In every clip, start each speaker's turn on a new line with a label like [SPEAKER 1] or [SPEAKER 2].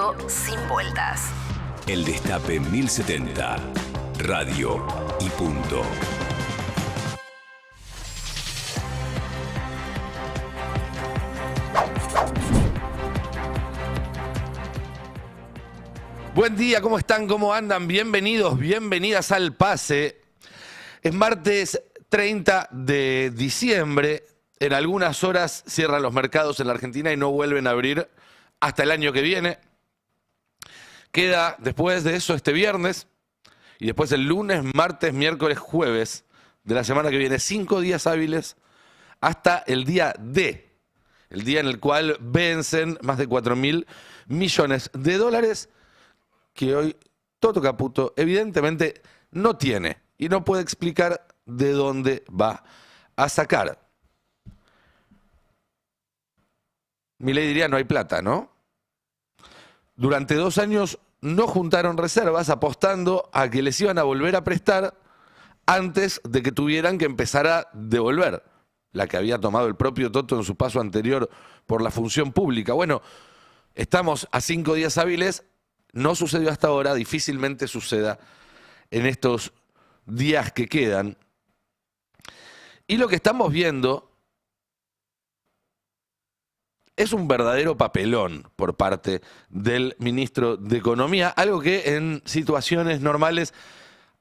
[SPEAKER 1] Radio sin vueltas.
[SPEAKER 2] El Destape 1070. Radio y punto.
[SPEAKER 3] Buen día, ¿cómo están? ¿Cómo andan? Bienvenidos, bienvenidas al Pase. Es martes 30 de diciembre. En algunas horas cierran los mercados en la Argentina y no vuelven a abrir hasta el año que viene. Queda después de eso este viernes y después el lunes, martes, miércoles, jueves de la semana que viene. 5 días hábiles hasta el día D. El día en el cual vencen más de 4.000 millones de dólares que hoy Toto Caputo evidentemente no tiene y no puede explicar de dónde va a sacar. Milei diría no hay plata, ¿no? Durante 2 años no juntaron reservas apostando a que les iban a volver a prestar antes de que tuvieran que empezar a devolver la que había tomado el propio Toto en su paso anterior por la función pública. Bueno, estamos a 5 días hábiles, no sucedió hasta ahora, difícilmente suceda en estos días que quedan. Y lo que estamos viendo es un verdadero papelón por parte del ministro de Economía, algo que en situaciones normales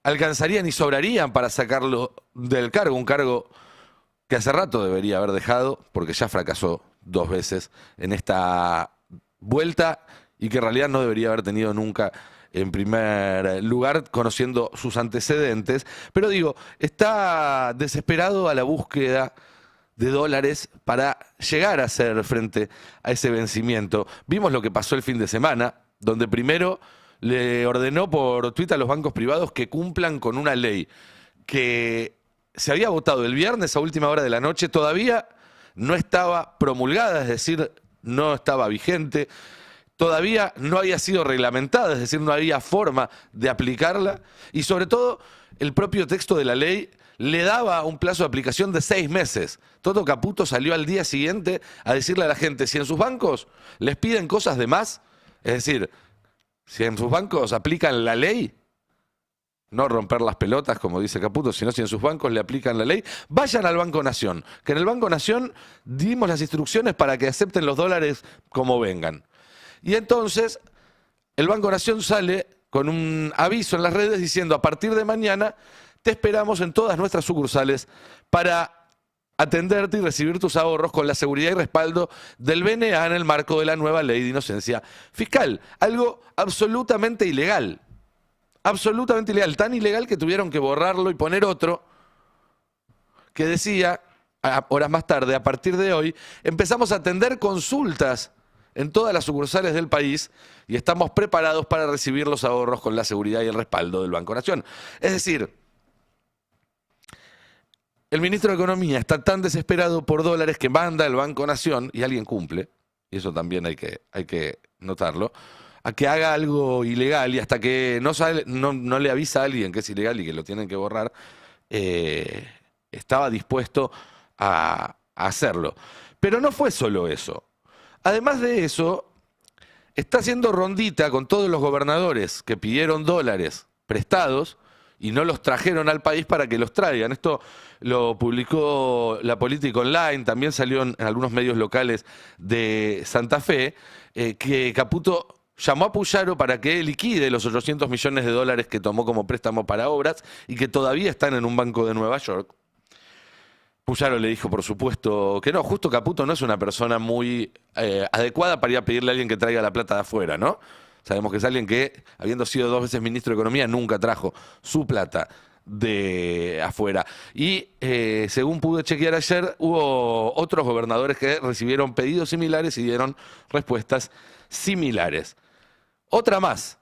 [SPEAKER 3] alcanzarían y sobrarían para sacarlo del cargo, un cargo que hace rato debería haber dejado porque ya fracasó 2 veces en esta vuelta y que en realidad no debería haber tenido nunca en primer lugar, conociendo sus antecedentes. Pero digo, está desesperado a la búsqueda de dólares para llegar a hacer frente a ese vencimiento. Vimos lo que pasó el fin de semana, donde primero le ordenó por tuit a los bancos privados que cumplan con una ley que se había votado el viernes a última hora de la noche, todavía no estaba promulgada, es decir, no estaba vigente, todavía no había sido reglamentada, es decir, no había forma de aplicarla, y sobre todo el propio texto de la ley le daba un plazo de aplicación de 6 meses. Toto Caputo salió al día siguiente a decirle a la gente, si en sus bancos les piden cosas de más, es decir, si en sus bancos aplican la ley, no romper las pelotas, como dice Caputo, sino si en sus bancos le aplican la ley, vayan al Banco Nación, que en el Banco Nación dimos las instrucciones para que acepten los dólares como vengan. Y entonces el Banco Nación sale con un aviso en las redes diciendo, a partir de mañana te esperamos en todas nuestras sucursales para atenderte y recibir tus ahorros con la seguridad y respaldo del BNA en el marco de la nueva ley de inocencia fiscal. Algo absolutamente ilegal. Absolutamente ilegal. Tan ilegal que tuvieron que borrarlo y poner otro que decía, horas más tarde, a partir de hoy, empezamos a atender consultas en todas las sucursales del país y estamos preparados para recibir los ahorros con la seguridad y el respaldo del Banco Nación. Es decir, el ministro de Economía está tan desesperado por dólares que manda al Banco Nación, y alguien cumple, y eso también hay que notarlo, a que haga algo ilegal y hasta que no le avisa a alguien que es ilegal y que lo tienen que borrar, estaba dispuesto a hacerlo. Pero no fue solo eso. Además de eso, está haciendo rondita con todos los gobernadores que pidieron dólares prestados y no los trajeron al país para que los traigan. Esto lo publicó La Política Online, también salió en algunos medios locales de Santa Fe, que Caputo llamó a Puyaro para que liquide los 800 millones de dólares que tomó como préstamo para obras y que todavía están en un banco de Nueva York. Puyaro le dijo, por supuesto, que no. Justo Caputo no es una persona muy adecuada para ir a pedirle a alguien que traiga la plata de afuera, ¿no? Sabemos que es alguien que, habiendo sido 2 veces ministro de Economía, nunca trajo su plata de afuera. Y según pude chequear ayer, hubo otros gobernadores que recibieron pedidos similares y dieron respuestas similares. Otra más.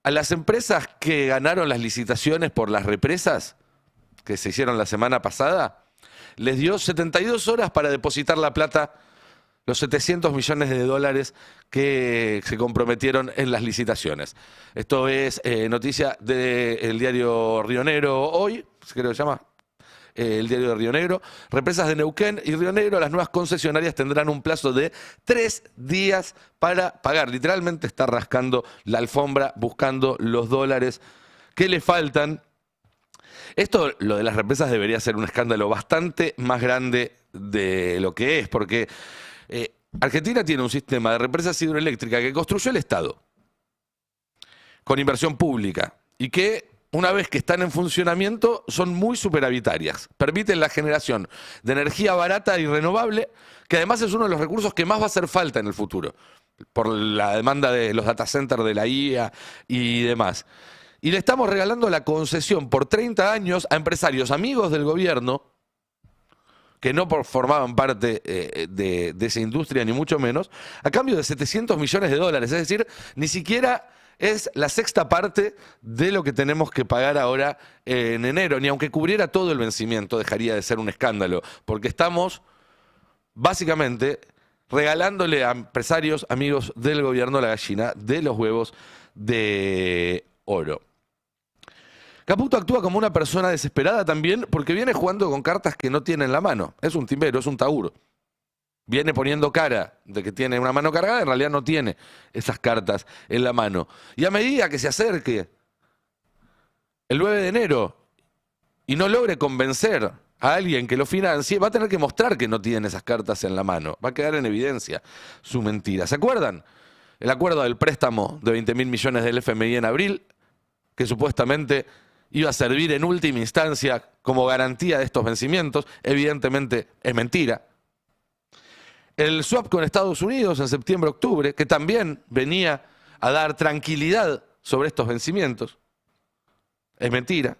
[SPEAKER 3] A las empresas que ganaron las licitaciones por las represas, que se hicieron la semana pasada, les dio 72 horas para depositar la plata, los 700 millones de dólares que se comprometieron en las licitaciones. Esto es noticia del diario Rionero Hoy, creo que se llama, el diario de Río Negro. Represas de Neuquén y Río Negro, las nuevas concesionarias tendrán un plazo de 3 días para pagar. Literalmente está rascando la alfombra, buscando los dólares que le faltan. Esto, lo de las represas, debería ser un escándalo bastante más grande de lo que es, porque Argentina tiene un sistema de represas hidroeléctricas que construyó el Estado con inversión pública y que, una vez que están en funcionamiento, son muy superavitarias. Permiten la generación de energía barata y renovable, que además es uno de los recursos que más va a hacer falta en el futuro, por la demanda de los data centers de la IA y demás. Y le estamos regalando la concesión por 30 años a empresarios amigos del gobierno, que no formaban parte de esa industria, ni mucho menos, a cambio de 700 millones de dólares. Es decir, ni siquiera es la sexta parte de lo que tenemos que pagar ahora en enero. Ni aunque cubriera todo el vencimiento dejaría de ser un escándalo, porque estamos básicamente regalándole a empresarios amigos del gobierno la gallina de los huevos de oro. Caputo actúa como una persona desesperada también porque viene jugando con cartas que no tiene en la mano. Es un timbero, es un tauro. Viene poniendo cara de que tiene una mano cargada, en realidad no tiene esas cartas en la mano. Y a medida que se acerque el 9 de enero y no logre convencer a alguien que lo financie, va a tener que mostrar que no tiene esas cartas en la mano. Va a quedar en evidencia su mentira. ¿Se acuerdan? El acuerdo del préstamo de 20.000 millones del FMI en abril, que supuestamente iba a servir en última instancia como garantía de estos vencimientos, evidentemente es mentira. El swap con Estados Unidos en septiembre-octubre, que también venía a dar tranquilidad sobre estos vencimientos, es mentira.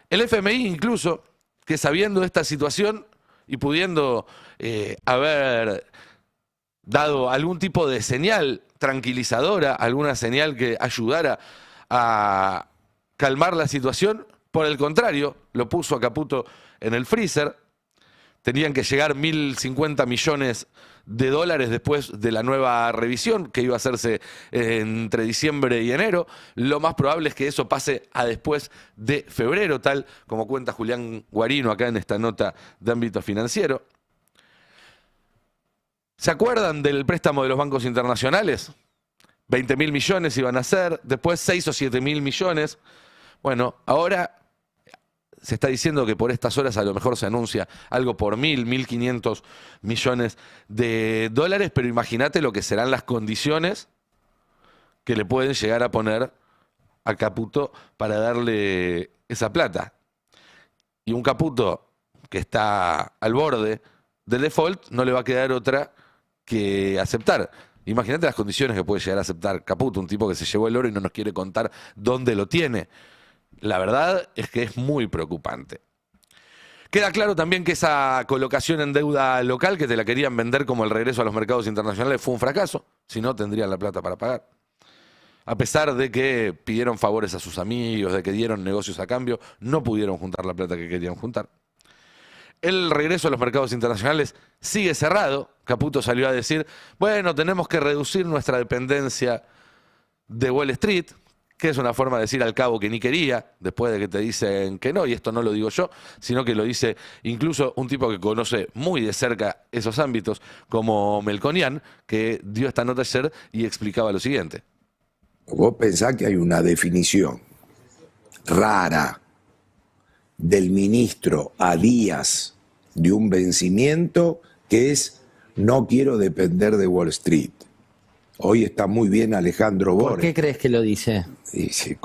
[SPEAKER 3] El FMI incluso, que sabiendo esta situación y pudiendo haber dado algún tipo de señal tranquilizadora, alguna señal que ayudara a calmar la situación, por el contrario, lo puso a Caputo en el freezer. Tenían que llegar 1.050 millones de dólares después de la nueva revisión que iba a hacerse entre diciembre y enero. Lo más probable es que eso pase a después de febrero, tal como cuenta Julián Guarino acá en esta nota de ámbito financiero. ¿Se acuerdan del préstamo de los bancos internacionales? 20.000 millones iban a ser, después 6 o 7.000 millones. Bueno, ahora se está diciendo que por estas horas a lo mejor se anuncia algo por 1.500 millones de dólares, pero imagínate lo que serán las condiciones que le pueden llegar a poner a Caputo para darle esa plata. Y un Caputo que está al borde del default no le va a quedar otra que aceptar. Imagínate las condiciones que puede llegar a aceptar Caputo, un tipo que se llevó el oro y no nos quiere contar dónde lo tiene. La verdad es que es muy preocupante. Queda claro también que esa colocación en deuda local, que te la querían vender como el regreso a los mercados internacionales, fue un fracaso. Si no, tendrían la plata para pagar. A pesar de que pidieron favores a sus amigos, de que dieron negocios a cambio, no pudieron juntar la plata que querían juntar. El regreso a los mercados internacionales sigue cerrado. Caputo salió a decir, bueno, tenemos que reducir nuestra dependencia de Wall Street, que es una forma de decir al cabo que ni quería, después de que te dicen que no, y esto no lo digo yo, sino que lo dice incluso un tipo que conoce muy de cerca esos ámbitos, como Melconian, que dio esta nota ayer y explicaba lo siguiente.
[SPEAKER 1] Vos pensás que hay una definición rara del ministro a días de un vencimiento que es no quiero depender de Wall Street. Hoy está muy bien Alejandro Borges.
[SPEAKER 4] ¿Por qué crees que lo dice?
[SPEAKER 1] Dice,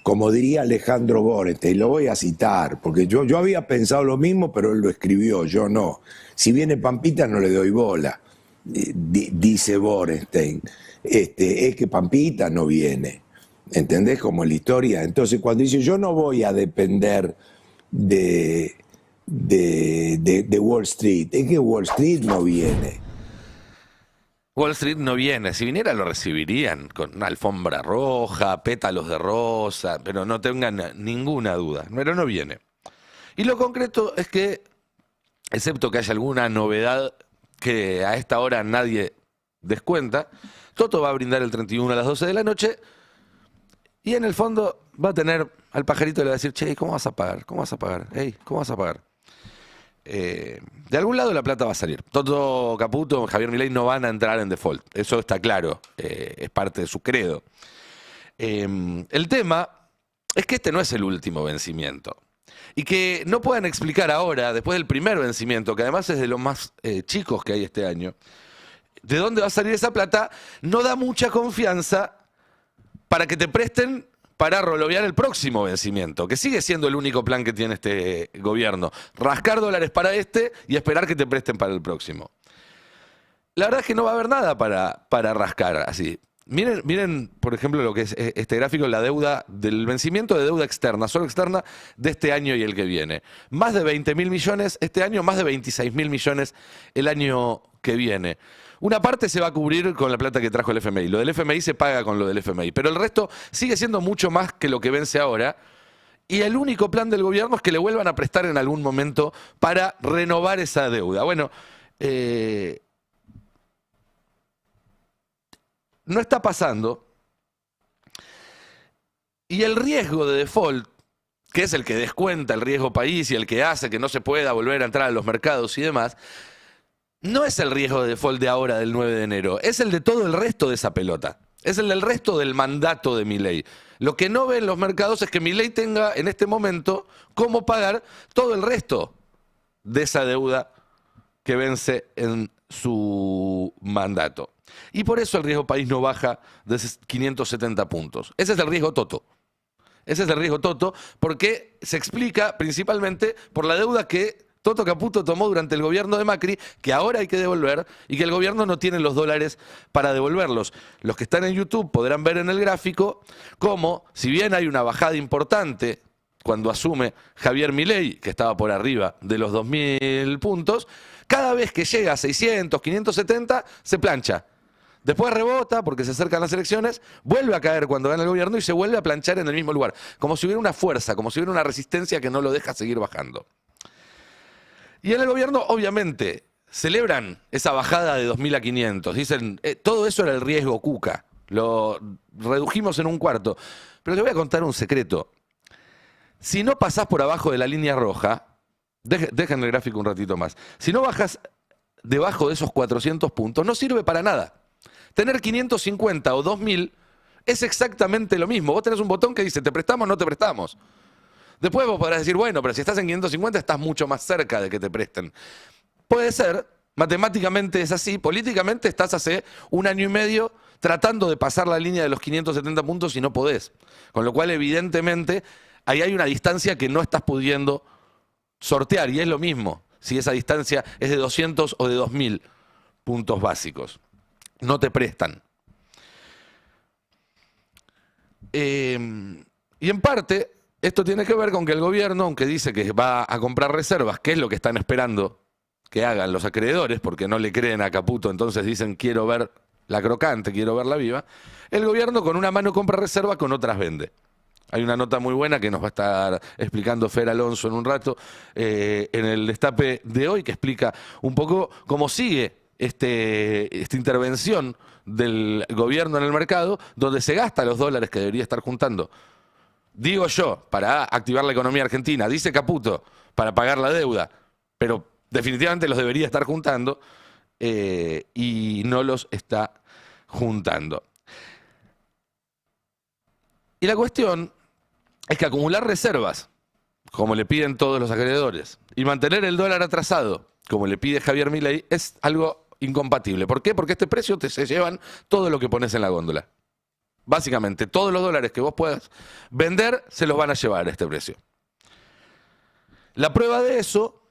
[SPEAKER 1] como diría Alejandro Borges, y lo voy a citar, porque yo había pensado lo mismo, pero él lo escribió, yo no. Si viene Pampita no le doy bola, dice Borenstein. Es que Pampita no viene, ¿entendés? Como la historia. Entonces cuando dice yo no voy a depender de Wall Street, es que Wall Street no viene.
[SPEAKER 3] Wall Street no viene. Si viniera lo recibirían con una alfombra roja, pétalos de rosa, pero no tengan ninguna duda. Pero no viene. Y lo concreto es que, excepto que haya alguna novedad que a esta hora nadie descuenta, Toto va a brindar el 31 a las 12 de la noche Y en el fondo va a tener al pajarito y le va a decir, che, ¿cómo vas a pagar? ¿Cómo vas a pagar? Ey, ¿cómo vas a pagar? De algún lado la plata va a salir. Toto Caputo, Javier Milei no van a entrar en default. Eso está claro. Es parte de su credo. El tema es que este no es el último vencimiento. Y que no puedan explicar ahora, después del primer vencimiento, que además es de los más chicos que hay este año, de dónde va a salir esa plata, no da mucha confianza para que te presten para rolovear el próximo vencimiento, que sigue siendo el único plan que tiene este gobierno. Rascar dólares para este y esperar que te presten para el próximo. La verdad es que no va a haber nada para rascar así. Miren, por ejemplo, lo que es este gráfico, la deuda del vencimiento de deuda externa, solo externa, de este año y el que viene. Más de 20.000 millones este año, más de 26.000 millones el año que viene. Una parte se va a cubrir con la plata que trajo el FMI. Lo del FMI se paga con lo del FMI. Pero el resto sigue siendo mucho más que lo que vence ahora. Y el único plan del gobierno es que le vuelvan a prestar en algún momento para renovar esa deuda. Bueno, no está pasando. Y el riesgo de default, que es el que descuenta el riesgo país y el que hace que no se pueda volver a entrar a los mercados y demás, no es el riesgo de default de ahora, del 9 de enero, es el de todo el resto de esa pelota. Es el del resto del mandato de Milei. Lo que no ven los mercados es que Milei tenga en este momento cómo pagar todo el resto de esa deuda que vence en su mandato. Y por eso el riesgo país no baja de 570 puntos. Ese es el riesgo Toto. Ese es el riesgo Toto porque se explica principalmente por la deuda que Toto Caputo tomó durante el gobierno de Macri, que ahora hay que devolver y que el gobierno no tiene los dólares para devolverlos. Los que están en YouTube podrán ver en el gráfico cómo, si bien hay una bajada importante cuando asume Javier Milei, que estaba por arriba de los 2.000 puntos, cada vez que llega a 600, 570, se plancha. Después rebota porque se acercan las elecciones, vuelve a caer cuando gana el gobierno y se vuelve a planchar en el mismo lugar. Como si hubiera una fuerza, como si hubiera una resistencia que no lo deja seguir bajando. Y en el gobierno, obviamente, celebran esa bajada de 2.000 a 500. Dicen, todo eso era el riesgo Cuca. Lo redujimos en un cuarto. Pero te voy a contar un secreto. Si no pasás por abajo de la línea roja, dejen el gráfico un ratito más. Si no bajas debajo de esos 400 puntos, no sirve para nada. Tener 550 o 2.000 es exactamente lo mismo. Vos tenés un botón que dice, ¿te prestamos o no te prestamos? Después vos podrás decir, bueno, pero si estás en 550 estás mucho más cerca de que te presten. Puede ser, matemáticamente es así, políticamente estás hace 1 año y medio tratando de pasar la línea de los 570 puntos y no podés. Con lo cual, evidentemente, ahí hay una distancia que no estás pudiendo sortear. Y es lo mismo si esa distancia es de 200 o de 2.000 puntos básicos. No te prestan. Y en parte, esto tiene que ver con que el gobierno, aunque dice que va a comprar reservas, que es lo que están esperando que hagan los acreedores, porque no le creen a Caputo, entonces dicen quiero ver la crocante, quiero verla viva, el gobierno con una mano compra reservas, con otras vende. Hay una nota muy buena que nos va a estar explicando Fer Alonso en un rato en el destape de hoy, que explica un poco cómo sigue esta intervención del gobierno en el mercado, donde se gasta los dólares que debería estar juntando. Digo yo, para activar la economía argentina, dice Caputo, para pagar la deuda, pero definitivamente los debería estar juntando y no los está juntando. Y la cuestión es que acumular reservas, como le piden todos los acreedores, y mantener el dólar atrasado, como le pide Javier Milei, es algo incompatible. ¿Por qué? Porque este precio se llevan todo lo que pones en la góndola. Básicamente, todos los dólares que vos puedas vender se los van a llevar a este precio. La prueba de eso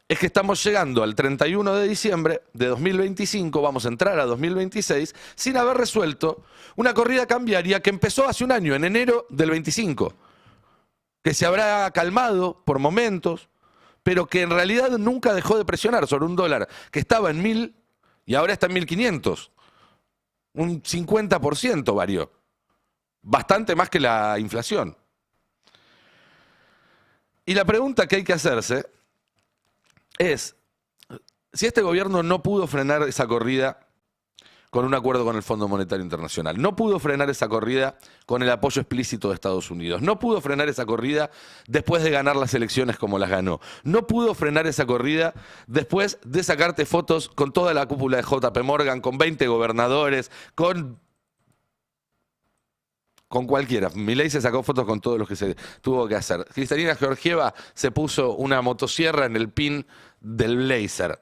[SPEAKER 3] es que estamos llegando al 31 de diciembre de 2025, vamos a entrar a 2026, sin haber resuelto una corrida cambiaria que empezó hace un año, en enero del 25, que se habrá calmado por momentos, pero que en realidad nunca dejó de presionar sobre un dólar que estaba en 1.000 y ahora está en 1.500. Un 50% varió. Bastante más que la inflación. Y la pregunta que hay que hacerse es, si este gobierno no pudo frenar esa corrida con un acuerdo con el Fondo Monetario Internacional. No pudo frenar esa corrida con el apoyo explícito de Estados Unidos. No pudo frenar esa corrida después de ganar las elecciones como las ganó. No pudo frenar esa corrida después de sacarte fotos con toda la cúpula de JP Morgan, con 20 gobernadores, con cualquiera. Milei se sacó fotos con todos los que se tuvo que hacer. Cristalina Georgieva se puso una motosierra en el pin del blazer.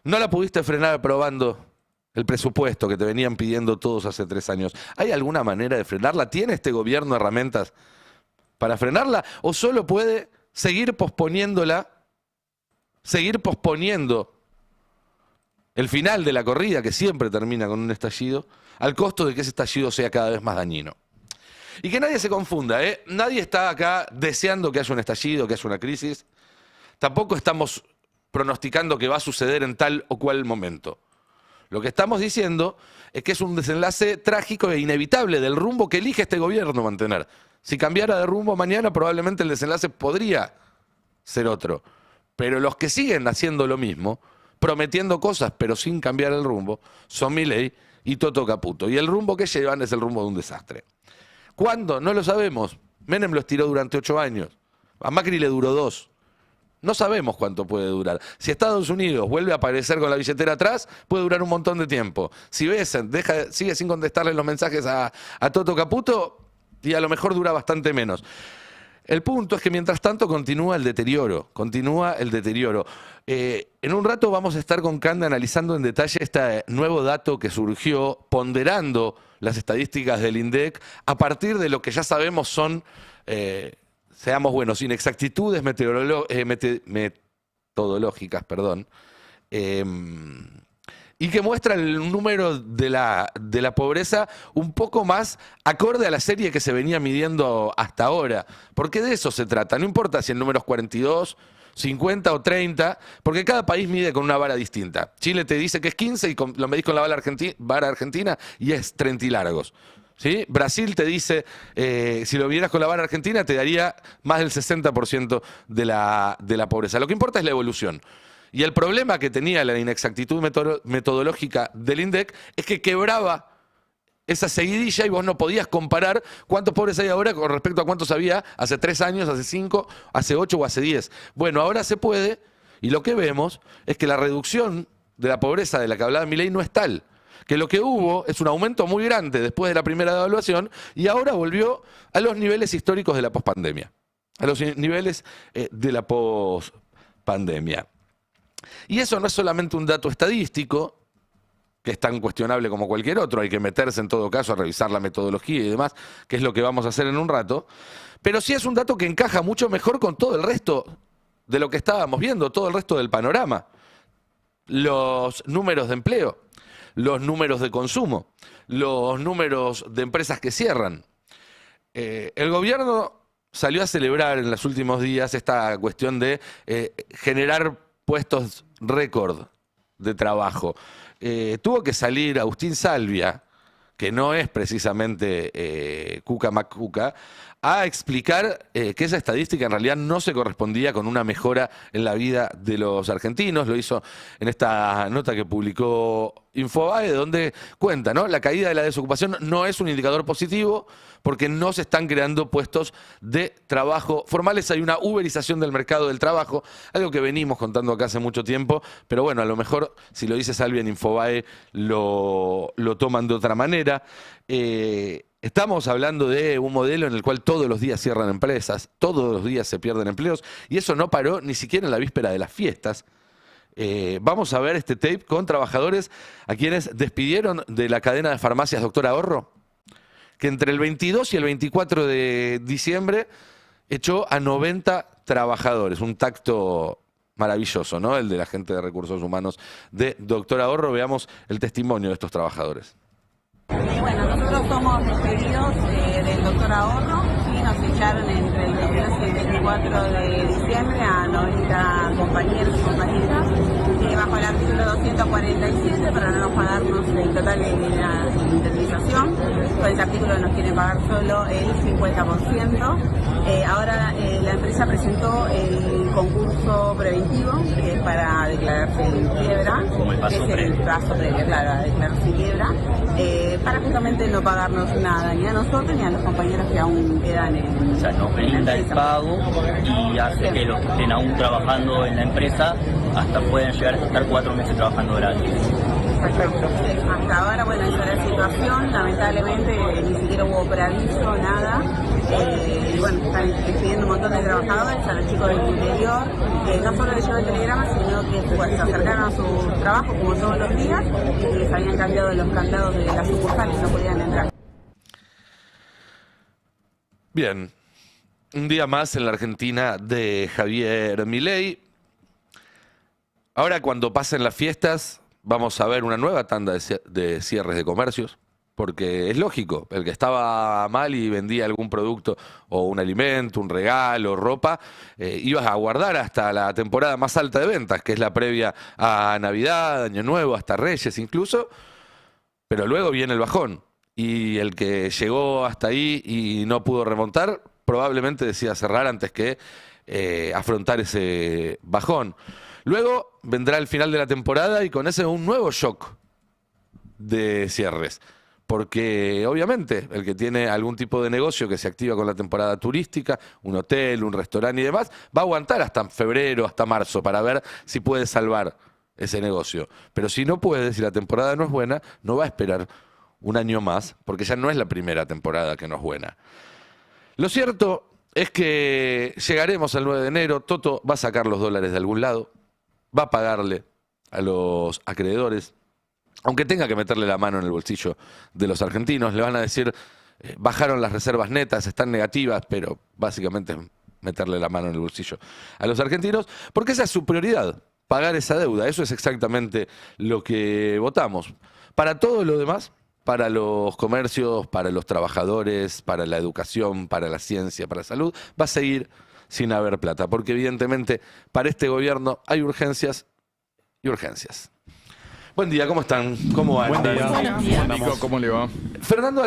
[SPEAKER 3] No la pudiste frenar aprobando el presupuesto que te venían pidiendo todos hace 3 años. ¿Hay alguna manera de frenarla? ¿Tiene este gobierno herramientas para frenarla? ¿O solo puede seguir posponiéndola, seguir posponiendo el final de la corrida, que siempre termina con un estallido, al costo de que ese estallido sea cada vez más dañino? Y que nadie se confunda, ¿eh? Nadie está acá deseando que haya un estallido, que haya una crisis. Tampoco estamos pronosticando que va a suceder en tal o cual momento. Lo que estamos diciendo es que es un desenlace trágico e inevitable del rumbo que elige este gobierno mantener. Si cambiara de rumbo mañana, probablemente el desenlace podría ser otro. Pero los que siguen haciendo lo mismo, prometiendo cosas pero sin cambiar el rumbo, son Milei y Toto Caputo. Y el rumbo que llevan es el rumbo de un desastre. ¿Cuándo? No lo sabemos. Menem lo estiró durante 8 años. A Macri le duró 2. No sabemos cuánto puede durar. Si Estados Unidos vuelve a aparecer con la billetera atrás, puede durar un montón de tiempo. Si Besen sigue sin contestarle los mensajes a Toto Caputo, y a lo mejor dura bastante menos. El punto es que mientras tanto continúa el deterioro. En un rato vamos a estar con Cande analizando en detalle este nuevo dato que surgió, ponderando las estadísticas del INDEC a partir de lo que ya sabemos son... seamos buenos, inexactitudes metodológicas, y que muestra el número de la pobreza un poco más acorde a la serie que se venía midiendo hasta ahora. Porque de eso se trata, no importa si el número es 42, 50 o 30, porque cada país mide con una vara distinta. Chile te dice que es 15 y lo medís con la vara argentina y es 30 y largos. ¿Sí? Brasil te dice, si lo vieras con la vara argentina, te daría más del 60% de la pobreza. Lo que importa es la evolución. Y el problema que tenía la inexactitud metodológica del INDEC es que quebraba esa seguidilla y vos no podías comparar cuántos pobres hay ahora con respecto a cuántos había hace 3 años, hace 5, hace 8 o hace 10. Bueno, ahora se puede, y lo que vemos es que la reducción de la pobreza de la que hablaba Milei no es tal. Que lo que hubo es un aumento muy grande después de la primera devaluación y ahora volvió a los niveles históricos de la pospandemia. A los niveles de la pospandemia. Y eso no es solamente un dato estadístico, que es tan cuestionable como cualquier otro, hay que meterse en todo caso a revisar la metodología y demás, que es lo que vamos a hacer en un rato, pero sí es un dato que encaja mucho mejor con todo el resto de lo que estábamos viendo, todo el resto del panorama. Los números de empleo, los números de consumo, los números de empresas que cierran. El gobierno salió a celebrar en los últimos días esta cuestión de generar puestos récord de trabajo. Tuvo que salir Agustín Salvia, que no es precisamente Cuca Macuca, a explicar que esa estadística en realidad no se correspondía con una mejora en la vida de los argentinos. Lo hizo en esta nota que publicó Infobae, donde cuenta, ¿no? La caída de la desocupación no es un indicador positivo porque no se están creando puestos de trabajo formales. Hay una uberización del mercado del trabajo, algo que venimos contando acá hace mucho tiempo, pero bueno, a lo mejor si lo dice Salvia en Infobae lo toman de otra manera. Estamos hablando de un modelo en el cual todos los días cierran empresas, todos los días se pierden empleos, y eso no paró ni siquiera en la víspera de las fiestas. Vamos a ver este tape con trabajadores a quienes despidieron de la cadena de farmacias Doctor Ahorro, que entre el 22 y el 24 de diciembre echó a 90 trabajadores. Un tacto maravilloso, ¿no? El de la gente de recursos humanos de Doctor Ahorro. Veamos el testimonio de estos trabajadores.
[SPEAKER 4] Bueno, nosotros somos despedidos del Doctor Ahorro, ¿sí? Nos echaron entre el 22 y el 24 de diciembre a 90 compañeros y compañeras bajo el artículo 247 para no pagarnos el total de la indemnización. Con ese artículo nos quieren pagar solo el 50%. Ahora la empresa presentó el concurso preventivo, que es para declararse en quiebra,
[SPEAKER 5] como el paso
[SPEAKER 4] que es el
[SPEAKER 5] previo.
[SPEAKER 4] paso previo, claro, a declararse en quiebra, para justamente no pagarnos nada, ni a nosotros ni a los compañeros que aún quedan en...
[SPEAKER 5] O sea, nos brinda el pago y hace que los que estén aún trabajando en la empresa hasta pueden llegar a estar 4 meses trabajando gratis.
[SPEAKER 4] Perfecto. Hasta ahora, bueno, esa era la situación, lamentablemente ni siquiera hubo preaviso, nada. Y bueno, están despidiendo un montón de trabajadores, a los chicos del interior, que no solo les llegó el telegrama, sino que pues, se acercaron a su trabajo como todos los días y les habían cambiado los candados de las sucursales y no podían entrar.
[SPEAKER 3] Bien, un día más en la Argentina de Javier Milei. Ahora cuando pasen las fiestas vamos a ver una nueva tanda de cierres de comercios, porque es lógico, el que estaba mal y vendía algún producto o un alimento, un regalo, ropa, ibas a guardar hasta la temporada más alta de ventas, que es la previa a Navidad, Año Nuevo, hasta Reyes incluso, pero luego viene el bajón. Y el que llegó hasta ahí y no pudo remontar, probablemente decida cerrar antes que afrontar ese bajón. Luego vendrá el final de la temporada y con ese un nuevo shock de cierres. Porque obviamente el que tiene algún tipo de negocio que se activa con la temporada turística, un hotel, un restaurante y demás, va a aguantar hasta febrero, hasta marzo, para ver si puede salvar ese negocio. Pero si no puede, si la temporada no es buena, no va a esperar un año más, porque ya no es la primera temporada que no es buena. Lo cierto es que llegaremos al 9 de enero, Toto va a sacar los dólares de algún lado, va a pagarle a los acreedores, aunque tenga que meterle la mano en el bolsillo de los argentinos, le van a decir, bajaron las reservas netas, están negativas, pero básicamente es meterle la mano en el bolsillo a los argentinos, porque esa es su prioridad, pagar esa deuda. Eso es exactamente lo que votamos. Para todo lo demás, para los comercios, para los trabajadores, para la educación, para la ciencia, para la salud, va a seguir sin haber plata, porque evidentemente para este gobierno hay urgencias y urgencias. Buen día, ¿cómo están? ¿Cómo van?
[SPEAKER 6] Buen día.
[SPEAKER 7] Buenos días.
[SPEAKER 6] Nico, ¿cómo le va?
[SPEAKER 3] Fernando